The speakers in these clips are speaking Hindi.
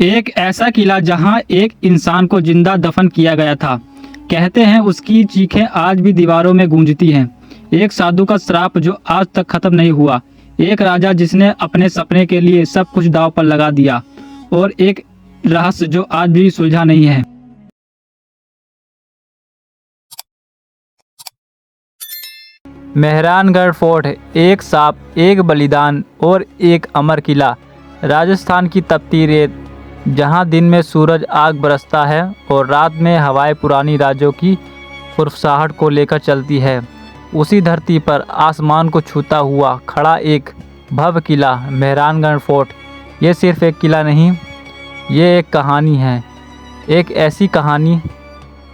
एक ऐसा किला जहां एक इंसान को जिंदा दफन किया गया था। कहते हैं उसकी चीखें आज भी दीवारों में गूंजती हैं। एक साधु का श्राप जो आज तक खत्म नहीं हुआ। एक राजा जिसने अपने सपने के लिए सब कुछ दांव पर लगा दिया। और एक रहस्य जो आज भी सुलझा नहीं है। मेहरानगढ़ फोर्ट, एक सांप, एक बलिदान और एक अमर किला। राजस्थान की तपती रेत, जहां दिन में सूरज आग बरसता है और रात में हवाएं पुरानी राज्यों की फुरफुसाहट को लेकर चलती है। उसी धरती पर आसमान को छूता हुआ खड़ा एक भव्य किला, मेहरानगढ़ फोर्ट। ये सिर्फ एक किला नहीं, ये एक कहानी है। एक ऐसी कहानी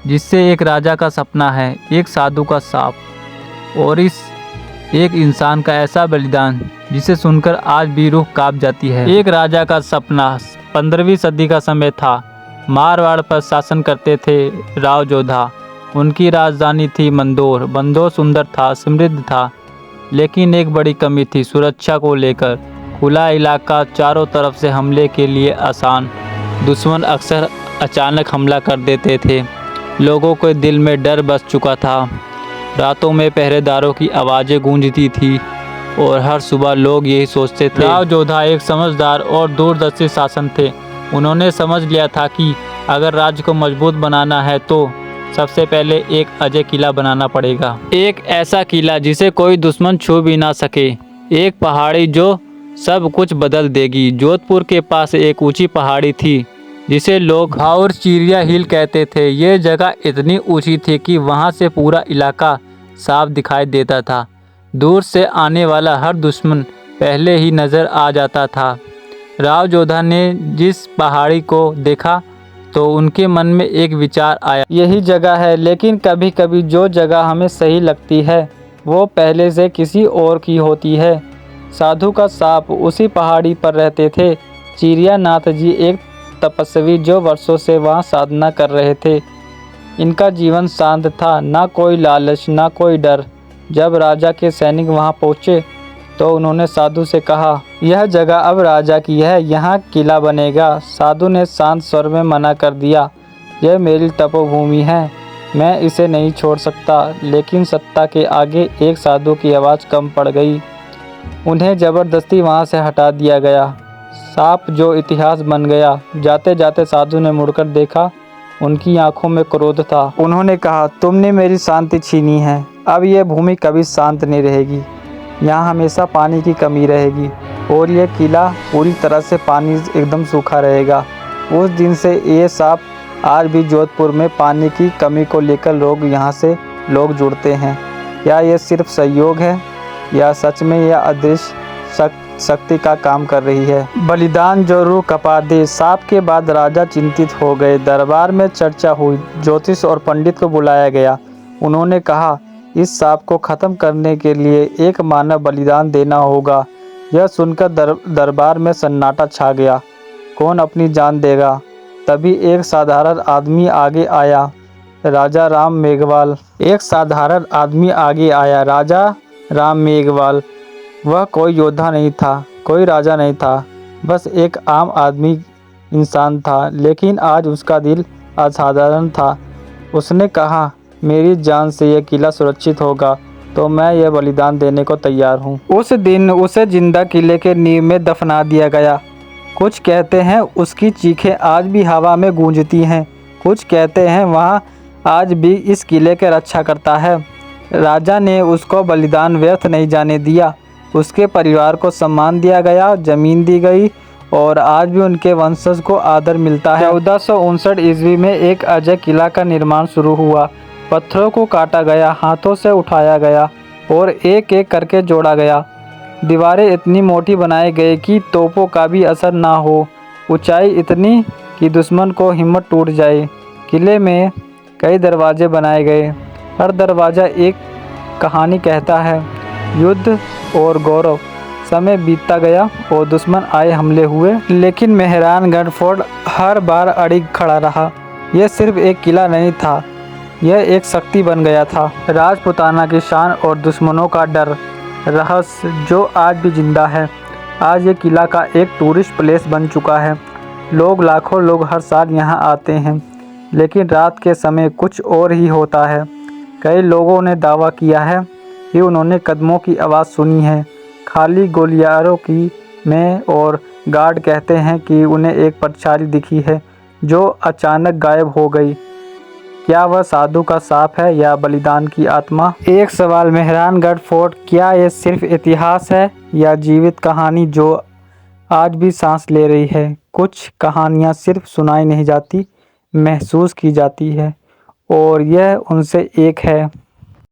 जिससे एक राजा का सपना है, एक साधु का सांप और इस एक इंसान का ऐसा बलिदान जिसे सुनकर आज भी रूह कांप जाती है। एक राजा का सपना। 15वीं सदी का समय था। मारवाड़ पर शासन करते थे राव जोधा। उनकी राजधानी थी मंदोर। मंदोर सुंदर था, समृद्ध था, लेकिन एक बड़ी कमी थी सुरक्षा को लेकर। खुला इलाका, चारों तरफ से हमले के लिए आसान। दुश्मन अक्सर अचानक हमला कर देते थे। लोगों के दिल में डर बस चुका था। रातों में पहरेदारों की आवाज़ें गूंजती थी और हर सुबह लोग यही सोचते थे। राव जोधा एक समझदार और दूरदर्शी शासन थे। उन्होंने समझ लिया था कि अगर राज्य को मजबूत बनाना है तो सबसे पहले एक अजय किला बनाना पड़ेगा। एक ऐसा किला जिसे कोई दुश्मन छू भी ना सके। एक पहाड़ी जो सब कुछ बदल देगी। जोधपुर के पास एक ऊंची पहाड़ी थी जिसे लोग भाउर चिड़िया हिल कहते थे। ये जगह इतनी ऊंची थी कि वहाँ से पूरा इलाका साफ दिखाई देता था। दूर से आने वाला हर दुश्मन पहले ही नज़र आ जाता था। राव जोधा ने जिस पहाड़ी को देखा तो उनके मन में एक विचार आया, यही जगह है। लेकिन कभी कभी जो जगह हमें सही लगती है वो पहले से किसी और की होती है। साधु का सांप उसी पहाड़ी पर रहते थे। चिड़िया नाथ जी एक तपस्वी जो वर्षों से वहाँ साधना कर रहे थे। इनका जीवन शांत था, ना कोई लालच, ना कोई डर। जब राजा के सैनिक वहाँ पहुँचे तो उन्होंने साधु से कहा, यह जगह अब राजा की है, यहाँ किला बनेगा। साधु ने शांत स्वर में मना कर दिया, यह मेरी तपोभूमि है, मैं इसे नहीं छोड़ सकता। लेकिन सत्ता के आगे एक साधु की आवाज़ कम पड़ गई। उन्हें ज़बरदस्ती वहाँ से हटा दिया गया। सांप जो इतिहास बन गया। जाते जाते साधु ने मुड़कर देखा। उनकी आंखों में क्रोध था। उन्होंने कहा, तुमने मेरी शांति छीनी है। अब यह भूमि कभी शांत नहीं रहेगी। यहाँ हमेशा पानी की कमी रहेगी और यह किला पूरी तरह से पानी एकदम सूखा रहेगा। उस दिन से ये सांप आज भी जोधपुर में पानी की कमी को लेकर यहाँ से लोग जुड़ते हैं। क्या ये सिर्फ संयोग है या सच में यह अदृश्य शक्ति का काम कर रही है? बलिदान जो रूह कपा दे। सांप के बाद राजा चिंतित हो गए। दरबार में चर्चा हुई। ज्योतिष और पंडित को बुलाया गया। उन्होंने कहा, इस सांप को खत्म करने के लिए एक मानव बलिदान देना होगा। यह सुनकर दरबार में सन्नाटा छा गया। कौन अपनी जान देगा? तभी एक साधारण आदमी आगे आया, राजा राम मेघवाल। एक साधारण आदमी आगे आया, राजा राम मेघवाल। वह कोई योद्धा नहीं था, कोई राजा नहीं था, बस एक आम आदमी इंसान था। लेकिन आज उसका दिल असाधारण था। उसने कहा, मेरी जान से यह किला सुरक्षित होगा तो मैं यह बलिदान देने को तैयार हूँ। उस दिन उसे जिंदा किले के नींव में दफना दिया गया। कुछ कहते हैं उसकी चीखें आज भी हवा में गूंजती हैं। कुछ कहते हैं वहाँ आज भी इस किले के रक्षा करता है। राजा ने उसको बलिदान व्यर्थ नहीं जाने दिया। उसके परिवार को सम्मान दिया गया, जमीन दी गई और आज भी उनके वंशज को आदर मिलता है। 1459 ईस्वी में एक अजय किला का निर्माण शुरू हुआ। पत्थरों को काटा गया, हाथों से उठाया गया और एक एक करके जोड़ा गया। दीवारें इतनी मोटी बनाई गई कि तोपों का भी असर ना हो। ऊंचाई इतनी कि दुश्मन को हिम्मत टूट जाए। किले में कई दरवाजे बनाए गए। हर दरवाज़ा एक कहानी कहता है। युद्ध और गौरव। समय बीतता गया और दुश्मन आए, हमले हुए, लेकिन मेहरानगढ़ फोर्ट हर बार अड़िग खड़ा रहा। यह सिर्फ एक किला नहीं था, यह एक शक्ति बन गया था। राजपुताना की शान और दुश्मनों का डर, रहस्य जो आज भी जिंदा है। आज ये किला का एक टूरिस्ट प्लेस बन चुका है। लाखों लोग हर साल यहाँ आते हैं, लेकिन रात के समय कुछ और ही होता है। कई लोगों ने दावा किया है कि उन्होंने कदमों की आवाज़ सुनी है, खाली गलियारों की में, और गार्ड कहते हैं कि उन्हें एक परछाई दिखी है जो अचानक गायब हो गई। क्या वह साधु का सांप है या बलिदान की आत्मा? एक सवाल मेहरानगढ़ फोर्ट, क्या ये सिर्फ इतिहास है या जीवित कहानी जो आज भी सांस ले रही है? कुछ कहानियाँ सिर्फ सुनाई नहीं जाती, महसूस की जाती है, और यह उनसे एक है।